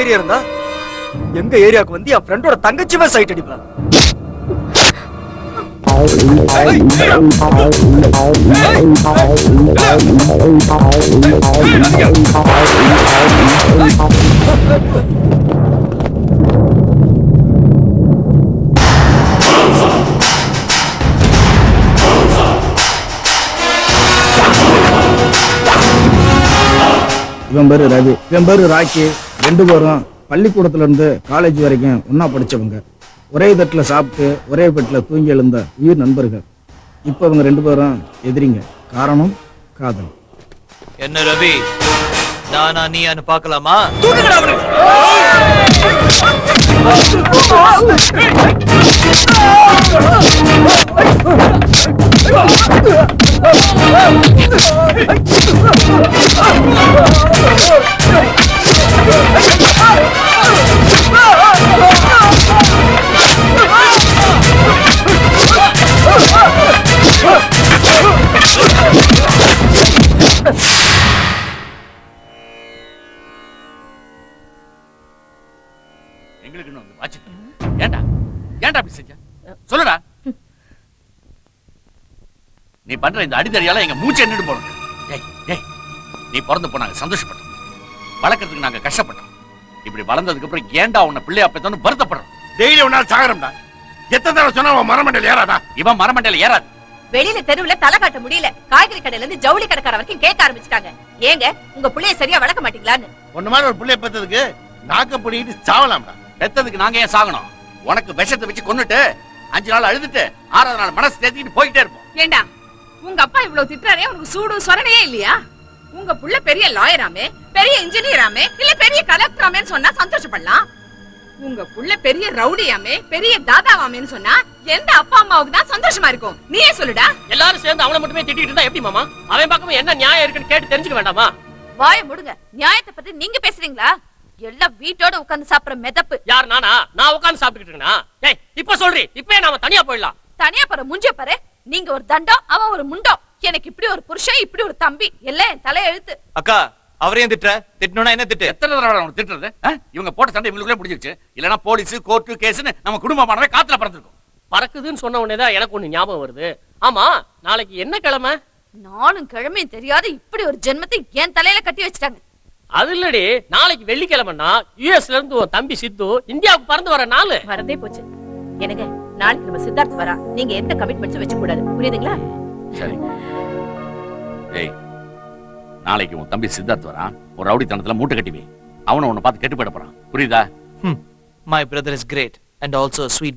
தைரியம் இருந்தா எங்க ஏரியாவுக்கு வந்து என் ஃப்ரெண்டோட தங்கச்சிவே சைட் அடிப்பேன். இவன் பேரு ரவி, இவன் பேரு ராக்கி. 2 பேரும் பள்ளிக்கூடத்துல இருந்து காலேஜ் வரைக்கும் ஒன்னா படிச்சவங்க. ஒரே தட்டுல சாப்பிட்டு ஒரே பெட்ல தூங்கி எழுந்த உயிர் நண்பர்கள். இப்ப இவங்க 2 பேரும் எதிரிங்க. காரணம் காதல். என்ன ரவி, நானா நீயான்னு பார்க்கலாமா? எங்களுக்கு இன்னும் வாட்சி ஏண்டா ஏண்டா அப்படி செஞ்ச சொல்லுடா. நீ பண்ற இந்த அடிதடியால எங்க மூச்சை நின்று போறோம். நீ பிறந்து போனாங்க சந்தோஷப்பட்டோம், வளர்க்கறதுக்கு நாங்க கஷ்டப்பட்டோம். இப்படி வளர்ந்ததுக்கு அப்புறம் ஏண்டா உன்னை பிள்ளையா பெத்தோன்னு வருத்தப்படுறோம். டெய்லி உன்னால சாகரம்டா. எத்தனை தடவை சொன்னா அவன் மரமண்டையில ஏறாதா? இவன் மரமண்டையில ஏறாது. வெளியில தெருவுல தலை காட்ட முடியல. காய்கறி கடையில இருந்து ஜவுளி கடைக்கார வரைக்கும் கேட்க ஆரம்பிச்சிட்டாங்க, ஏங்க உங்க புள்ளைய சரியா வளர்க்க மாட்டீங்களான்னு. ஒண்ணு மாதிரி ஒரு பிள்ளைய பெத்ததுக்கு நாக்க பிடிக்கிட்டு சாவலாம்டா. பெத்ததுக்கு நாங்க ஏன் சாகணும்? உனக்கு விஷத்தை வச்சு கொன்னுட்டு 5 நாள் அழுதுட்டு 6வது நாள் மனசு தேத்திட்டு போயிட்டே இருப்போம். ஏண்டா உங்க அப்பா இவ்வளவு திட்டுறாரே, உனக்கு சூடு சொரணையே இல்லையா? உங்க புள்ள பெரிய லாயராமே, பெரிய இன்ஜினியராமே, இல்ல பெரிய கலெக்டராமேன்னு சொன்னா சந்தோஷப்படலாம். உங்க புள்ள பெரிய ரவுடியாமே, பெரிய தாதாவாமேன்னு சொன்னா எந்த அப்பா அம்மாவுக்கு தான் சந்தோஷமா இருக்கும்? நீயே சொல்லுடா. எல்லாரும் சேர்ந்து அவனை மட்டுமே திட்டிட்டு இருந்தா எப்படி மாமா? அவன் பக்கம் என்ன நியாயம் இருக்குன்னு கேட்டு தெரிஞ்சுக்க வேண்டாமா? வாய முடுங்க. நியாயத்தை பத்தி நீங்க பேசுறீங்களா? எல்லாம் வீட்டோட உட்கார்ந்து சாப்பிடுற மெதப்பு. யார் நானா? நான் உட்கார்ந்து சாப்பிட்டுக்கிட்டு இருக்கேனா? ஏய் இப்ப சொல்றீ, இப்பவே நாம தனியா போயிடலாம். தனியா போற முஞ்ச பாரு. நீங்க ஒரு தண்டம், அவன் ஒரு முண்டம். எனக்கு இப்படி ஒரு புருஷன், இப்படி ஒரு தம்பி, எல்லாம் என் தலைய எழுத்து. அக்கா, அவரையும் திட்டுற? திட்டணும்னா என்ன திட்டு? எத்தனை தடவை அவனை திட்டுறது? இவங்க போட்ட சண்டை இவங்களுக்குள்ளே பிடிச்சிருச்சு. இல்லனா போலீஸ் கோர்ட்டு கேஸ்னு நம்ம குடும்பமானவே காத்துல பறந்துருக்கும். பறக்குதுன்னு சொன்ன உடனே தான் எனக்கு ஒண்ணு ஞாபகம் வருது. ஆமா, நாளைக்கு என்ன கிழமை? நானும் கிழமையும் தெரியாத இப்படி ஒரு ஜென்மத்தை என் தலையில கட்டி வச்சிட்டாங்க. அது இல்லடி, நாளைக்கு வெள்ளிக்கிழமைன்னா யுஎஸ்ல இருந்து உன் தம்பி சித்து இந்தியாவுக்கு பறந்து வர நாள். வரதே போச்சு. எனக்கு நாளைக்கு நம்ம சித்தார்த் வரா. நீங்க எந்த கமிட்மெண்ட்ஸும் வச்சு கூடாது, புரியுதுங்களா? சரி. ஏய், நாளைக்கு உன் தம்பி சித்தார்த் வரான். ஒரு ரவுடித்தனத்துல மூட்டை கட்டிவே. அவனை உன்னை பார்த்து கெட்டு போயிட போறான். புரியுதா? My brother is great and also a sweet boy.